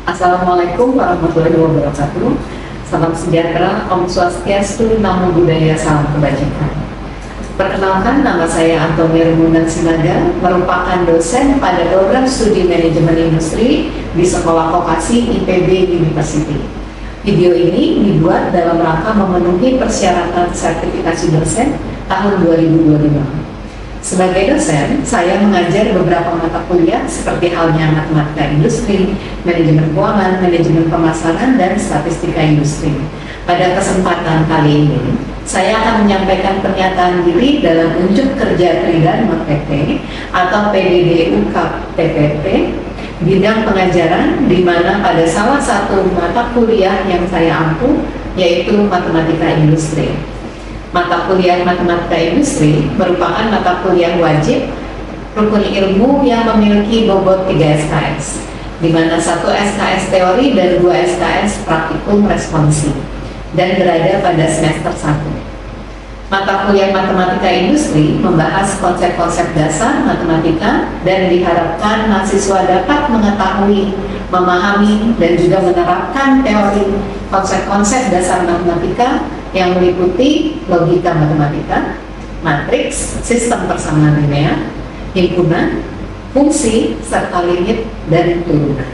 Assalamualaikum warahmatullahi wabarakatuh. Salam sejahtera, Om Swastiastu, Namo Buddhaya, salam kebajikan. Perkenalkan, nama saya Antonia Remunan Sinaga, merupakan dosen pada program studi manajemen industri di Sekolah Vokasi IPB University. Video ini dibuat dalam rangka memenuhi persyaratan sertifikasi dosen tahun 2025. Sebagai dosen, saya mengajar beberapa mata kuliah seperti halnya matematika industri, manajemen keuangan, manajemen pemasaran, dan statistika industri. Pada kesempatan kali ini, saya akan menyampaikan pernyataan diri dalam unjuk kerja Tridharma PT atau PDD UKAP TPP bidang pengajaran, di mana pada salah satu mata kuliah yang saya ampu yaitu matematika industri. Mata kuliah matematika industri merupakan mata kuliah wajib rukun ilmu yang memiliki bobot 3 SKS, di mana 1 SKS teori dan 2 SKS praktikum responsi, dan berada pada semester 1. Mata kuliah matematika industri membahas konsep-konsep dasar matematika dan diharapkan mahasiswa dapat mengetahui, memahami, dan juga menerapkan teori konsep-konsep dasar matematika yang meliputi logika matematika, matriks, sistem persamaan linear, himpunan, fungsi, serta limit dan turunan.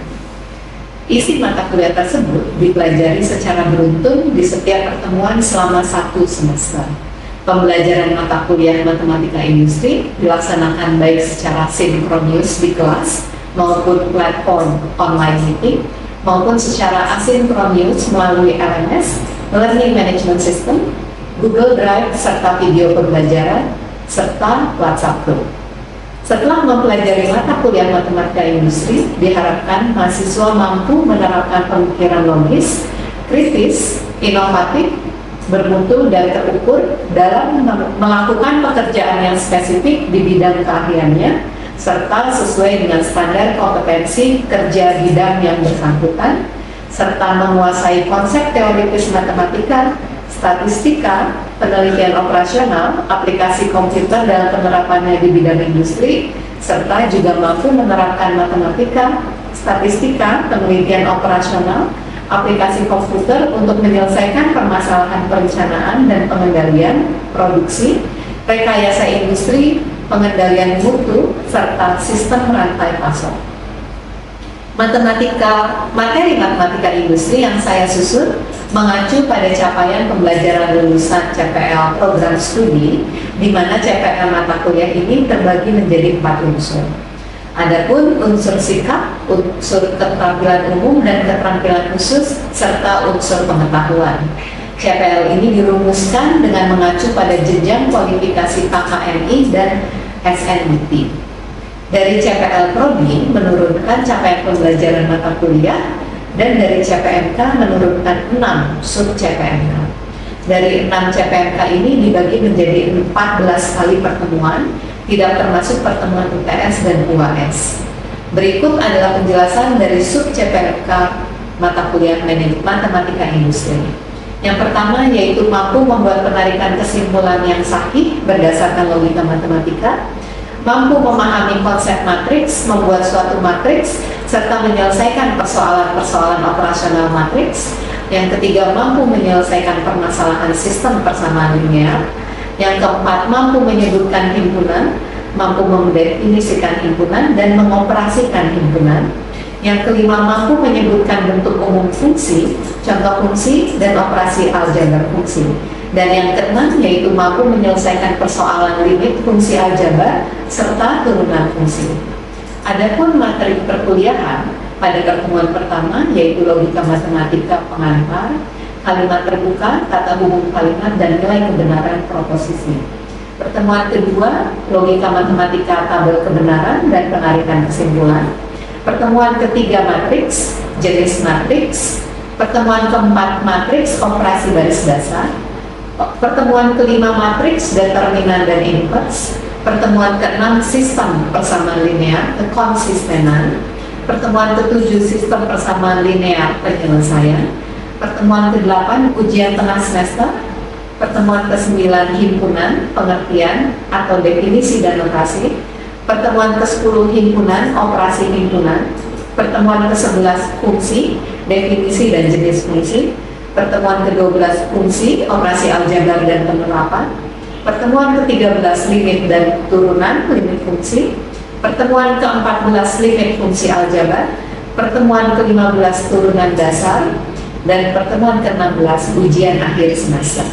Isi mata kuliah tersebut dipelajari secara beruntun di setiap pertemuan selama 1 semester. Pembelajaran mata kuliah matematika industri dilaksanakan baik secara sinkronus di kelas maupun platform online meeting, maupun secara asinkronus melalui LMS, Learning Management System, Google Drive, serta video pembelajaran, serta WhatsApp Group. Setelah mempelajari mata kuliah matematika industri, diharapkan mahasiswa mampu menerapkan pemikiran logis, kritis, inovatif, bermutu, dan terukur dalam melakukan pekerjaan yang spesifik di bidang keahliannya, serta sesuai dengan standar kompetensi kerja bidang yang bersangkutan, serta menguasai konsep teoritis matematika, statistika, penelitian operasional, aplikasi komputer dalam penerapannya di bidang industri, serta juga mampu menerapkan matematika, statistika, penelitian operasional, aplikasi komputer untuk menyelesaikan permasalahan perencanaan dan pengendalian produksi, rekayasa industri, pengendalian mutu, serta sistem rantai pasok. Materi matematika industri yang saya susun mengacu pada capaian pembelajaran lulusan CPL program studi, di mana CPL mata kuliah ini terbagi menjadi 4 unsur. Adapun unsur sikap, unsur keterampilan umum dan keterampilan khusus, serta unsur pengetahuan. CPL ini dirumuskan dengan mengacu pada jenjang kualifikasi KKMI dan SNBT. Dari CPL Prodi menurunkan capaian pembelajaran mata kuliah, dan dari CPMK menurunkan 6 sub CPMK. Dari 6 CPMK ini dibagi menjadi 14 kali pertemuan, tidak termasuk pertemuan UTS dan UAS. Berikut adalah penjelasan dari sub CPMK mata kuliah matematika industri. Yang pertama yaitu mampu membuat penarikan kesimpulan yang sahih berdasarkan logika matematika, mampu memahami konsep matriks, membuat suatu matriks, serta menyelesaikan persoalan-persoalan operasional matriks. Yang ketiga, mampu menyelesaikan permasalahan sistem persamaan linear. Yang keempat, mampu menyebutkan himpunan, mampu mendefinisikan himpunan dan mengoperasikan himpunan. Yang kelima, mampu menyebutkan bentuk umum fungsi, contoh fungsi, dan operasi aljabar fungsi. Dan yang keenam yaitu mampu menyelesaikan persoalan limit fungsi aljabar serta turunan fungsi. Adapun materi perkuliahan pada pertemuan pertama yaitu logika matematika pengantar, kalimat terbuka, tata hubung kalimat, dan nilai kebenaran proposisi. Pertemuan kedua logika matematika tabel kebenaran dan penarikan kesimpulan. Pertemuan ketiga matriks, jenis matriks. Pertemuan keempat matriks, operasi baris dasar. Pertemuan kelima matriks, determinan dan inverse. Pertemuan keenam sistem persamaan linear, kekonsistenan. Pertemuan ketujuh sistem persamaan linear, penyelesaian. Pertemuan ke-8 ujian tengah semester. Pertemuan ke-9 himpunan, pengertian atau definisi dan notasi. Pertemuan ke-10 himpunan, operasi himpunan. Pertemuan ke-11 fungsi, definisi dan jenis fungsi. Pertemuan ke-12 fungsi, operasi aljabar dan penerapan. Pertemuan ke-13 limit dan turunan, limit fungsi. Pertemuan ke-14 limit fungsi aljabar. Pertemuan ke-15 turunan dasar. Dan pertemuan ke-16 ujian akhir semester.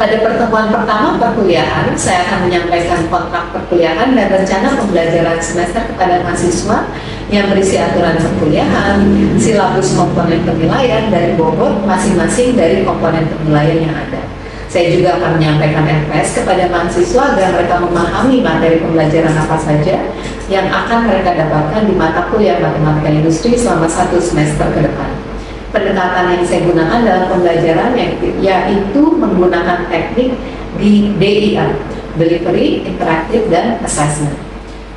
Pada pertemuan pertama perkuliahan, saya akan menyampaikan kontrak perkuliahan dan rencana pembelajaran semester kepada mahasiswa yang berisi aturan perkuliahan, silabus komponen penilaian, dan bobot masing-masing dari komponen penilaian yang ada. Saya juga akan menyampaikan RPS kepada mahasiswa agar mereka memahami materi pembelajaran apa saja yang akan mereka dapatkan di mata kuliah matematika industri selama 1 semester ke depan. Pendekatan yang saya gunakan dalam pembelajaran yaitu menggunakan teknik di DIA, Delivery, Interactive, dan Assessment.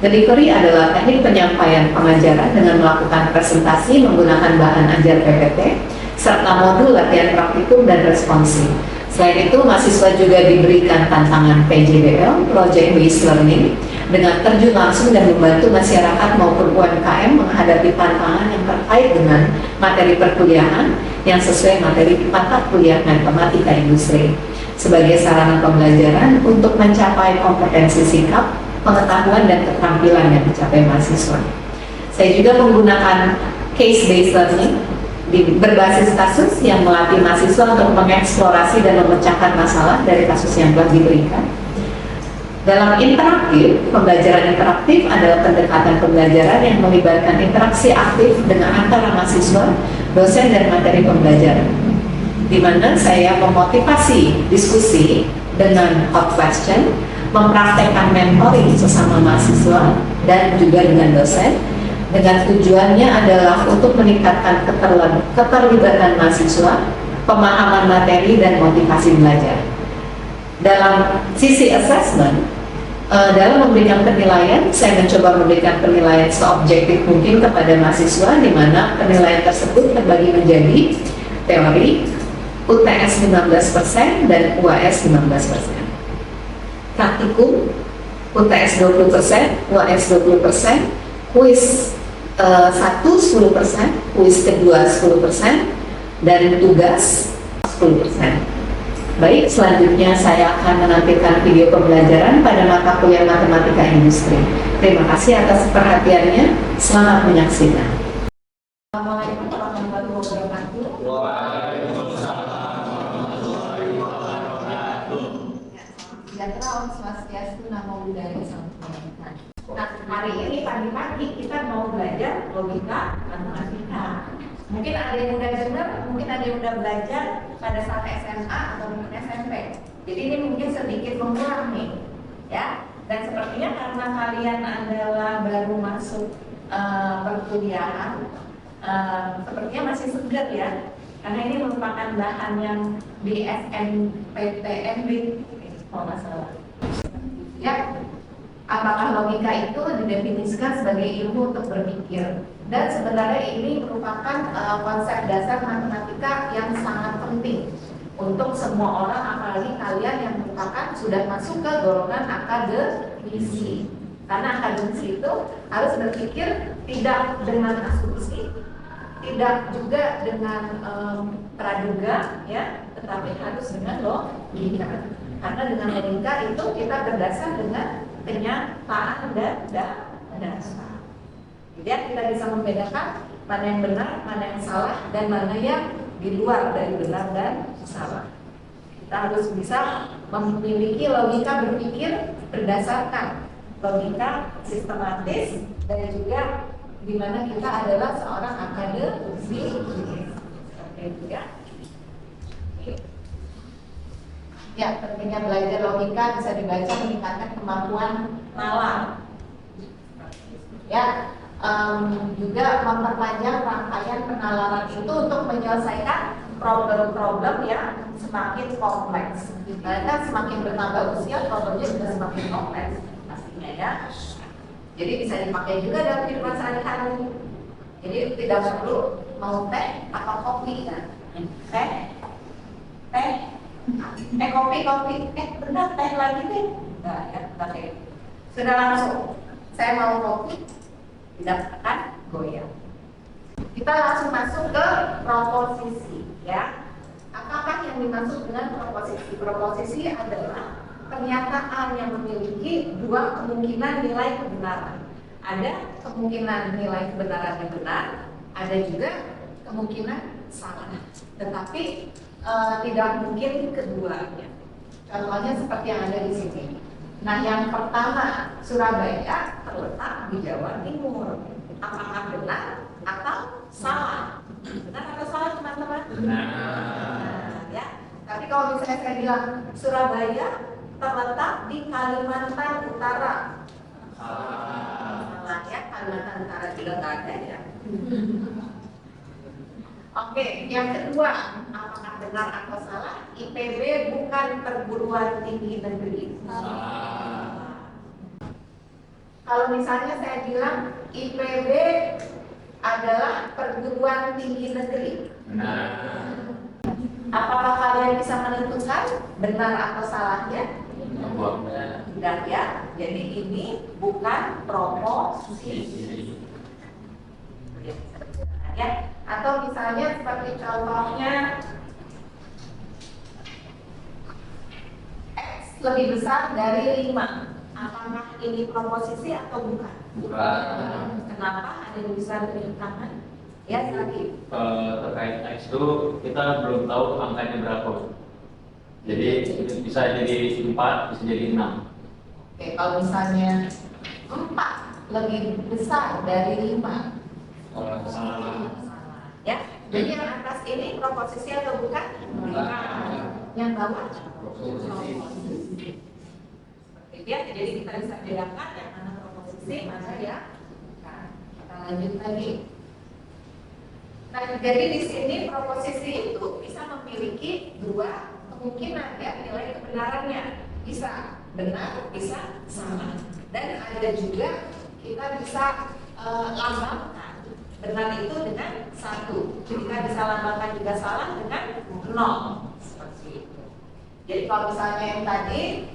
Delivery adalah teknik penyampaian pengajaran dengan melakukan presentasi menggunakan bahan ajar PPT, serta modul latihan praktikum dan responsif. Selain itu, mahasiswa juga diberikan tantangan PJBL, Project Based Learning, dengan terjun langsung dan membantu masyarakat maupun UMKM menghadapi tantangan yang terkait dengan materi perkuliahan yang sesuai materi mata kuliah matematika industri sebagai sarana pembelajaran untuk mencapai kompetensi sikap, pengetahuan, dan keterampilan yang dicapai mahasiswa. Saya juga menggunakan case-based learning berbasis kasus yang melatih mahasiswa untuk mengeksplorasi dan memecahkan masalah dari kasus yang telah diberikan. Dalam interaktif, pembelajaran interaktif adalah pendekatan pembelajaran yang melibatkan interaksi aktif dengan antara mahasiswa, dosen, dan materi pembelajaran, di mana saya memotivasi diskusi dengan hot question, mempraktekkan mentoring sesama mahasiswa dan juga dengan dosen, dengan tujuannya adalah untuk meningkatkan keterlibatan mahasiswa, pemahaman materi, dan motivasi belajar. Dalam sisi assessment, dalam memberikan penilaian, saya mencoba memberikan penilaian seobjektif mungkin kepada mahasiswa, di mana penilaian tersebut terbagi menjadi teori, UTS 15% dan UAS 15%. Praktikum, UTS 20%, UAS 20%, kuis 1 10%, kuis kedua 10%, dan tugas 10%. Baik, selanjutnya saya akan menampilkan video pembelajaran pada mata kuliah matematika industri. Terima kasih atas perhatiannya. Selamat menyaksikan. Assalamualaikum warahmatullahi wabarakatuh. Waalaikumsalam warahmatullahi wabarakatuh. Sejahtera, Om Swastiastu, Namo Buddhaya, Salam Kebajikan. Nah, hari ini pagi-pagi kita mau belajar logika matematika. Mungkin ada yang udah dengar, mungkin ada yang udah belajar pada saat SMA atau mungkin SMP. Jadi ini mungkin sedikit mengulang nih, ya. Dan sepertinya karena kalian adalah baru masuk perkuliahan, sepertinya masih segar ya. Karena ini merupakan bahan yang di SNPTN kalau nggak salah. Ya. Apakah logika itu didefinisikan sebagai ilmu untuk berpikir? Dan sebenarnya ini merupakan konsep dasar matematika yang sangat penting untuk semua orang, apalagi kalian yang merupakan sudah masuk ke golongan akademisi. Karena akademisi itu harus berpikir tidak dengan asumsi, tidak juga dengan praduga, ya, tetapi harus dengan logika. Karena dengan logika itu kita berdasar dengan kenyataan dan dasar. Jadi kita bisa membedakan mana yang benar, mana yang salah, dan mana yang di luar dari benar dan salah. Kita harus bisa memiliki logika berpikir berdasarkan logika sistematis, dan juga di mana kita adalah seorang akademisi. Seperti itu ya. Ya, pentingnya belajar logika bisa dibaca meningkatkan kemampuan nalar. Ya, juga memperpanjang rangkaian penalaran itu untuk menyelesaikan problem-problem yang semakin kompleks. Karena semakin bertambah usia, problemnya juga semakin kompleks pastinya ya. Jadi bisa dipakai juga dalam kehidupan sehari-hari. Jadi tidak perlu mau teh atau kopi kan? Kopi, benar teh lagi deh. Nah ya, sudah langsung. Saya mau kopi, tidak tekan goyang. Kita langsung masuk ke proposisi, ya. Apakah yang dimaksud dengan proposisi? Proposisi adalah pernyataan yang memiliki dua kemungkinan nilai kebenaran. Ada kemungkinan nilai kebenaran yang benar, ada juga kemungkinan salah. Tetapi tidak mungkin keduanya. Contohnya seperti yang ada di sini. Nah, yang pertama, Surabaya terletak di Jawa Timur. Apakah benar atau salah? Benar atau salah, teman-teman? Benar. Ya. Tapi kalau misalnya saya bilang Surabaya terletak di Kalimantan Utara. Salah ya, Kalimantan Utara juga nggak ada ya. Oke, yang kedua, apakah benar atau salah? IPB bukan perguruan tinggi negeri. Salah. Kalau misalnya saya bilang IPB adalah perguruan tinggi negeri. Benar. Apakah kalian bisa menentukan benar atau salahnya? Tidak ya. Jadi ini bukan proposisi. Ya. Atau misalnya seperti contohnya X lebih besar dari 5. Apakah ini proposisi atau bukan? Bukan. Kenapa? Ada yang bisa tunjuk tangan? Ya, lagi. Terkait X itu kita belum tahu angkanya berapa. Jadi bisa jadi 4, bisa jadi 6. Oke, kalau misalnya 4 lebih besar dari 5. Salah. Ya, jadi yang atas ini proposisi atau bukan? Bukan. Yang bawah? Proposisi. Seperti ya, jadi kita bisa bedakan yang mana proposisi, mana ya. Nah, kita lanjut lagi. Nah, jadi di sini proposisi itu bisa memiliki dua kemungkinan ya, nilai kebenarannya. Bisa benar, bisa salah. Dan ada juga kita bisa lambangkan benar itu dengan 1. Kita bisa lambangkan juga salah dengan 0. Seperti itu. Jadi kalau misalnya yang tadi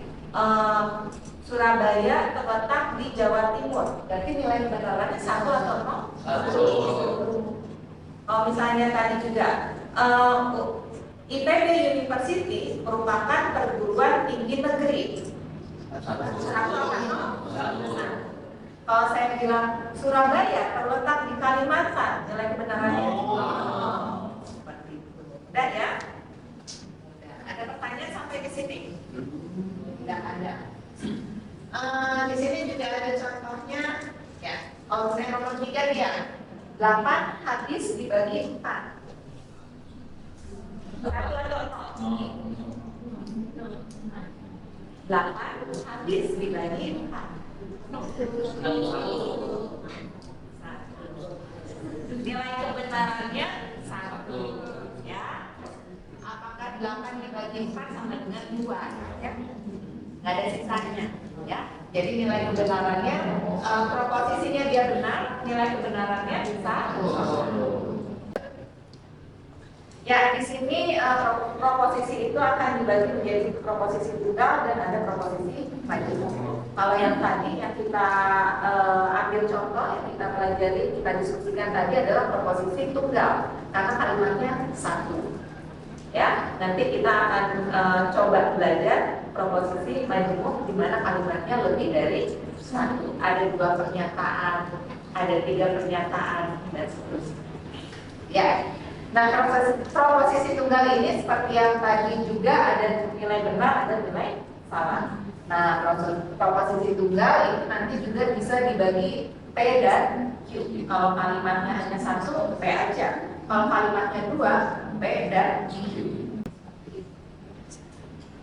Surabaya terletak di Jawa Timur, berarti nilai kebenarannya 1 atau 0? 1. Kalau misalnya tadi juga IPB University merupakan perguruan tinggi negeri. 1 atau 0? Kalau saya bilang Surabaya terletak di Kalimantan, nilai kebenarannya 0. Seperti itu. Udah ya? Udah. Ada pertanyaan sampai ke sini? Tidak ada. Di sini juga ada contohnya. Ya. Kalau saya nomor 3 dia 8 habis dibagi 4. 1 atau 0? 8 habis dibagi 4. Nilai kebenarannya 1 ya. Apakah 8 dibagi 4 sama dengan 2 ya? Nggak ada sisanya ya. Jadi nilai kebenarannya proposisinya dia benar, nilai kebenarannya 1. Ya, di sini proposisi itu akan dibagi menjadi proposisi tunggal dan ada proposisi majemuk. Kalau yang tadi yang kita ambil contoh, yang kita pelajari, kita diskusikan tadi adalah proposisi tunggal karena kalimatnya 1. Ya, nanti kita akan coba belajar proposisi majemuk di mana kalimatnya lebih dari 1. Ada 2 pernyataan, ada 3 pernyataan dan seterusnya. Ya. Nah, proposisi tunggal ini seperti yang tadi juga ada nilai benar, ada nilai salah. Nah, proposisi tunggal itu nanti juga bisa dibagi P dan Q. Kalau kalimatnya hanya 1, P aja. Kalau kalimatnya 2, P dan Q.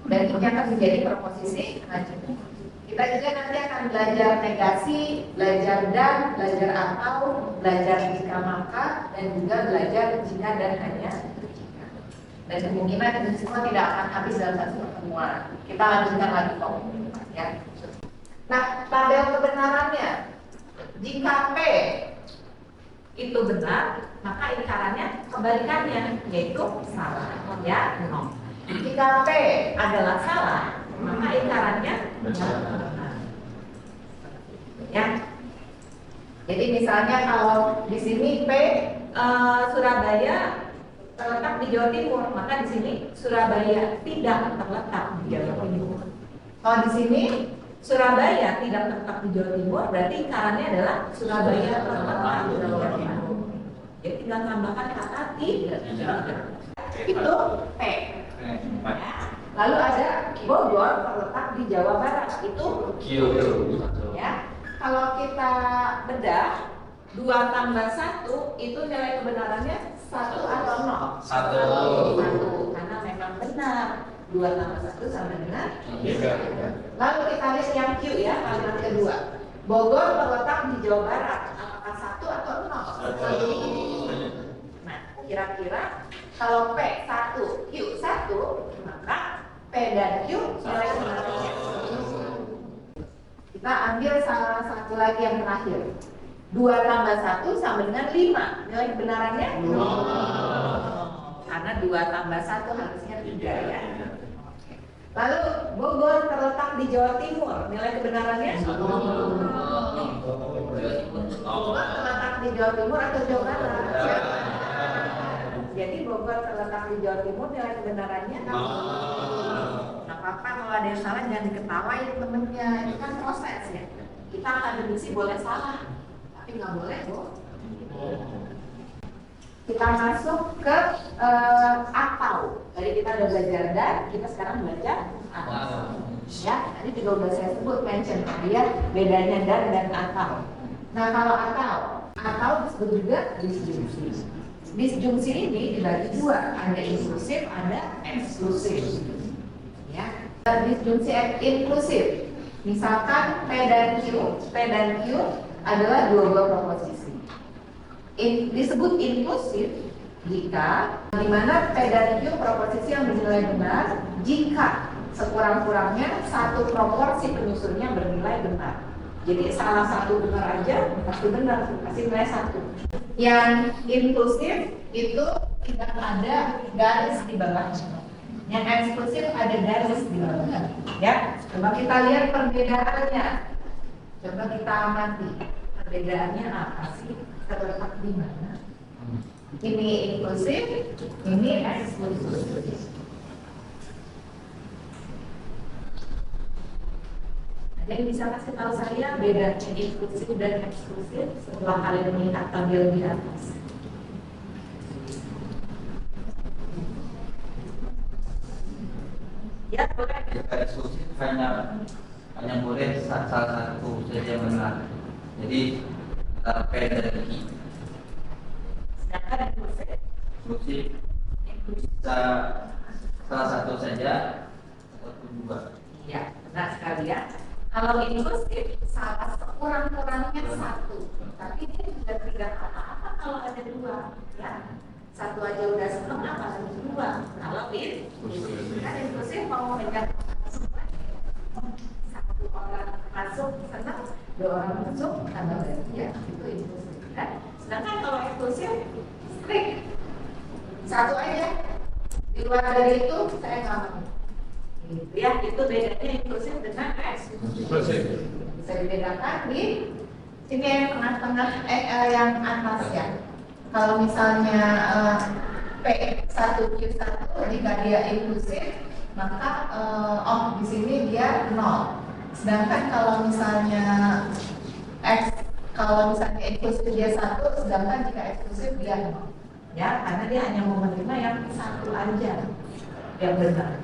Dan ini akan menjadi proposisi majemuk. Kita juga nanti akan belajar negasi, belajar dan, belajar atau, belajar jika maka, dan juga belajar jika dan hanya jika. Dan kemungkinan itu semua tidak akan habis dalam satu pertemuan. Kita lanjutkan lagi kok. Ya. Nah, tabel kebenarannya, jika P itu benar, maka lingkarannya kebalikannya, yaitu salah. Ya, 0. Jika P adalah salah, maka lingkarannya benar. Ya. Jadi misalnya kalau di sini P Surabaya terletak di Jawa Timur, maka di sini Surabaya tidak terletak di Jawa Timur. Kalau di sini Surabaya tidak terletak di Jawa Timur, berarti karannya adalah Surabaya terletak di Jawa Timur. Jadi tinggal tambahkan kata tidak. Itu P. Ya. Lalu ada Bogor terletak di Jawa Barat, itu Q. ya. Kalau kita bedah 2 tambah 1 itu nilai kebenarannya 1 atau 0? 1. Karena memang benar 2 tambah 1 sama dengan 3. Lalu kita lihat yang Q ya, kalimat kedua. Bogor terletak di Jawa Barat, apakah 1 atau 0? 1. Nah, kira-kira kalau P 1, Q 1, maka P dan Q nilai kebenarannya. Kita ambil salah satu lagi yang terakhir. 2 tambah 1 sama dengan 5. Nilai kebenarannya? 0. Karena 2 tambah 1 harusnya 3 ya. Lalu Bogor terletak di Jawa Timur. Nilai kebenarannya? Bogor terletak di Jawa Timur atau Jawa Barat? Jadi Bogor terletak di Jawa Timur, nilai kebenarannya? Nah, apa kalau ada yang salah jangan diketawain temennya. Itu kan proses ya. Kita akademisi boleh salah, tapi nggak boleh Kita masuk ke atau. Tadi kita udah belajar dan, kita sekarang belajar atau. Ya, tadi juga udah saya sebut mention ya bedanya dan atau. Nah, kalau atau disebut juga disjungsi. Disjungsi ini dibagi 2, ada inklusif, ada eksklusif. Ya, disjungsi inklusif. Misalkan P dan Q adalah 2 buah proposisi. Disebut inklusif jika di mana P dan Q proposisi yang bernilai benar jika sekurang-kurangnya satu proporsi penyusunnya bernilai benar. Jadi salah satu benar aja pasti benar, pasti nilai 1. Yang inklusif itu tidak ada garis di bawahnya. Yang eksklusif ada garis di bawahnya. Ya, coba kita lihat perbedaannya. Coba kita amati perbedaannya apa sih? Terletak di mana? Ini inklusif, ini eksklusif. Ada yang bisa kasih tahu saya bedanya inklusif dan eksklusif setelah kalian melihat tabel di atas? Ya, boleh. Eksklusif hanya boleh salah satu saja benar. Jadi P dan Q. Sedangkan inklusif Bisa salah satu saja atau 2. Iya, benar sekali ya. Kalau inklusif salah sekurang-kurangnya 1, tapi dia juga tidak apa-apa kalau ada 2 ya. 1 aja udah seneng, apalagi 2. Kalau kan inklusif mau megang semua, 1 orang masuk senang, 2 orang masuk tambah bahagia, itu inklusif kan. Sedangkan kalau eksklusif strict, 1 aja, di luar dari itu saya nggak mau. Ya, itu bedanya inklusif dengan eksklusif. Bisa dibedakan di sini yang tengah-tengah, yang atas ya. Kalau misalnya P1Q1 jika dia inklusif, maka di sini dia 0. Sedangkan kalau misalnya inklusif dia 1, sedangkan jika eksklusif dia 0. Ya, karena dia hanya mau menerima yang 1 aja yang benar.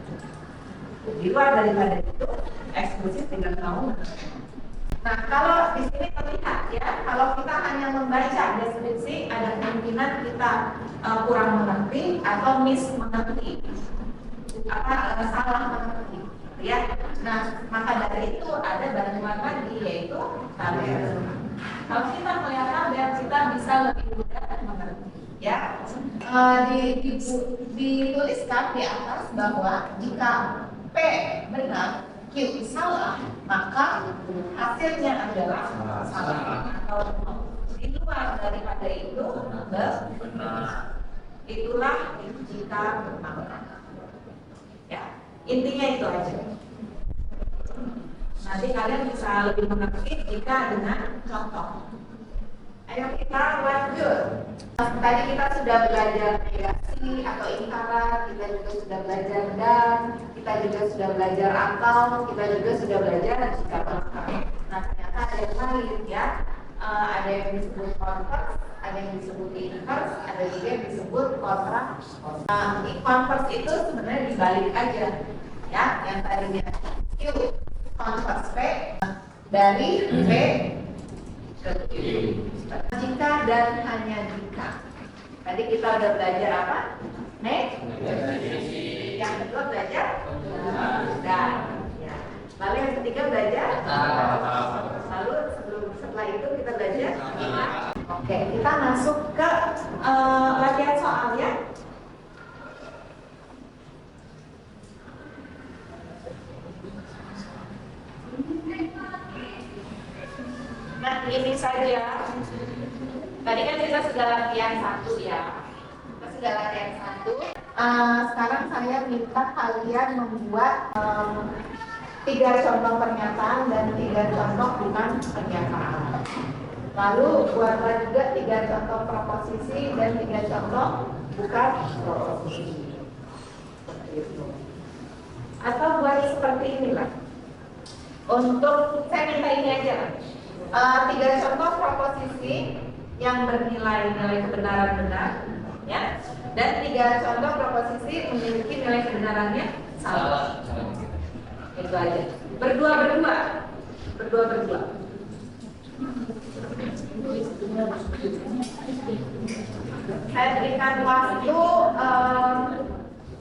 Di luar daripada itu, eksklusif tidak mau. Nah, kalau di sini terlihat ya, kalau kita hanya membaca deskripsi, ada kemungkinan kita kurang mengerti atau mengerti, salah mengerti, ya. Nah, maka dari itu ada bantuan lagi, yaitu tabel. Kalau kita melihat tabel, kita bisa lebih mudah mengerti. Ya, dituliskan di atas bahwa jika P benar, Q salah, maka hasilnya adalah salah atau di luar daripada itu benar. Itulah jika benar. Ya, intinya itu aja. Nanti kalian bisa lebih mengerti jika dengan contoh. Ayo kita lanjut. Tadi kita sudah belajar negasi atau ingkaran, kita juga sudah belajar dan, kita juga sudah belajar atau, kita juga sudah belajar jika pelengkap. Nah ternyata ada yang lain ya. Ada yang disebut converse, ada yang disebut inverse, ada juga yang disebut kontra. Converse itu sebenarnya dibalik aja ya, yang tadinya Q converse P dari P ke Q. Jika dan hanya jika. Tadi kita udah belajar apa? Yang kedua belajar dan. Ya. Lalu yang ketiga belajar. Lalu setelah itu kita belajar. Oke, kita masuk ke latihan soalnya. Nah ini saja. Tadi kan kita sudah latihan 1 ya. Kita sudah latihan 1. Sekarang saya minta kalian membuat 3 contoh pernyataan dan 3 contoh bukan pernyataan. Lalu buatlah juga 3 contoh proposisi dan 3 contoh bukan proposisi. Atau buat seperti inilah. Untuk saya minta ini aja lah. 3 contoh proposisi yang bernilai-nilai kebenaran benar, ya, dan 3 contoh proposisi memiliki nilai kebenarannya salah. Itu aja. Berdua. Saya berikan waktu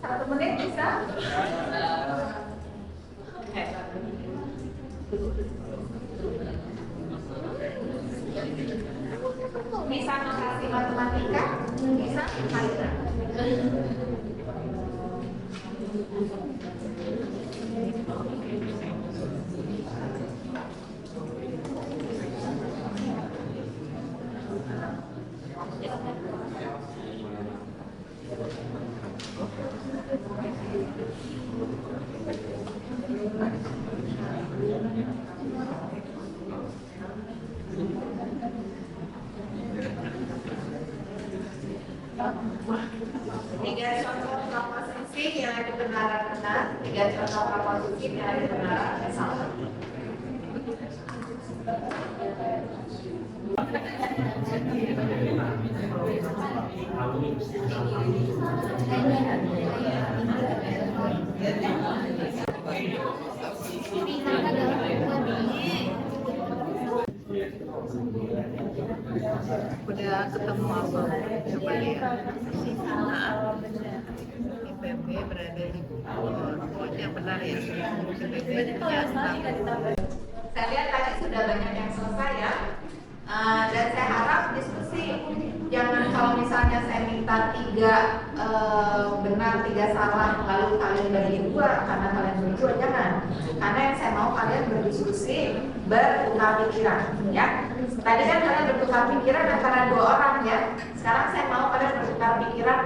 1 menit bisa? Bisa notasi matematika? Bisa? Tiga contoh proposisi yang ada kebenaran benar, 3 contoh proposisi yang ada kebenaran salah. Udah ketemu apa? Coba lihat. IPB berada di Bogor. Oh, itu yang benar ya. IPB ternyata. Saya lihat tadi sudah banyak yang selesai ya. Dan saya harap diskusi jangan kalau misalnya saya minta 3 benar 3 salah lalu kalian bagi 2 karena kalian berdua, jangan. Karena yang saya mau kalian berdiskusi, bertukar pikiran ya. Tadi kan kalian bertukar pikiran antara 2 orang ya. Sekarang saya mau kalian bertukar pikiran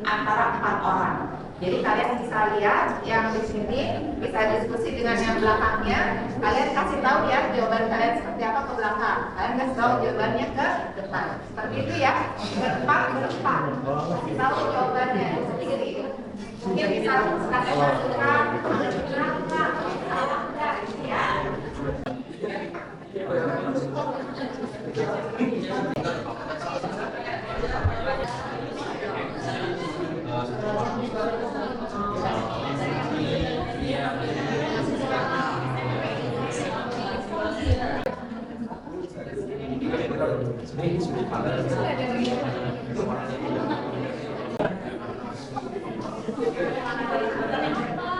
antara 4 orang. Jadi kalian bisa lihat yang di sini, bisa diskusi dengan yang belakangnya. Kalian kasih tahu ya jawaban kalian seperti apa ke belakang. Kalian kasih tahu jawabannya ke depan. Seperti itu ya. Berempat. Kasih tahu jawabannya. Jadi mungkin bisa kasih masukan. Salah enggak ya.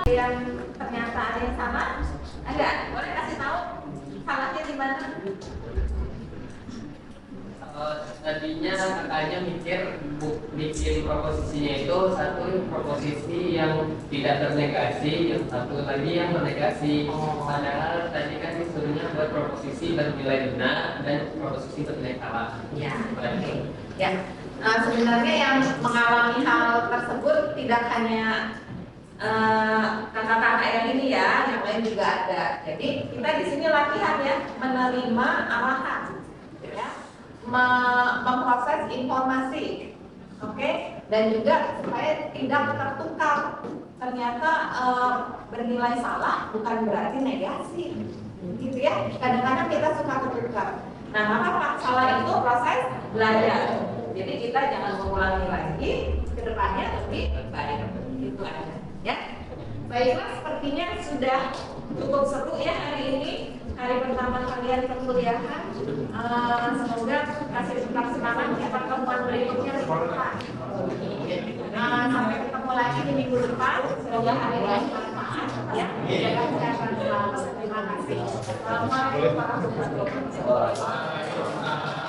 Yang ternyata ada yang sama? Enggak, boleh kasih tahu salahnya di mana? Tadinya kakaknya bikin proposisinya itu satu proposisi yang tidak ternegasi, yang satu lagi yang ternegasi. Padahal tadi kan disuruhnya buat proposisi bernilai benar dan proposisi bernilai salah. Ya, oke. Ya. Sebenarnya yang mengalami hal tersebut tidak hanya kakak-kakak yang ini ya, yang lain juga ada. Jadi kita di sini latihan ya, menerima arahan, ya. memproses informasi, oke, dan juga supaya tidak tertukar. Ternyata bernilai salah bukan berarti negasi, gitu ya. Kadang-kadang kita suka tertukar. Nah, maka salah itu proses belajar. Jadi kita jangan mengulangi lagi ke depannya, lebih baik. Itu aja, ya. Baiklah, sepertinya sudah cukup seru ya hari ini, hari pertama kalian perkuliahan. Semoga kasih tetap semangat ya, pertemuan berikutnya minggu depan. Sampai ketemu lagi di minggu depan. Semoga hari ini bermanfaat ya. Jaga kesehatan selalu. Terima kasih. Assalamualaikum warahmatullahi wabarakatuh.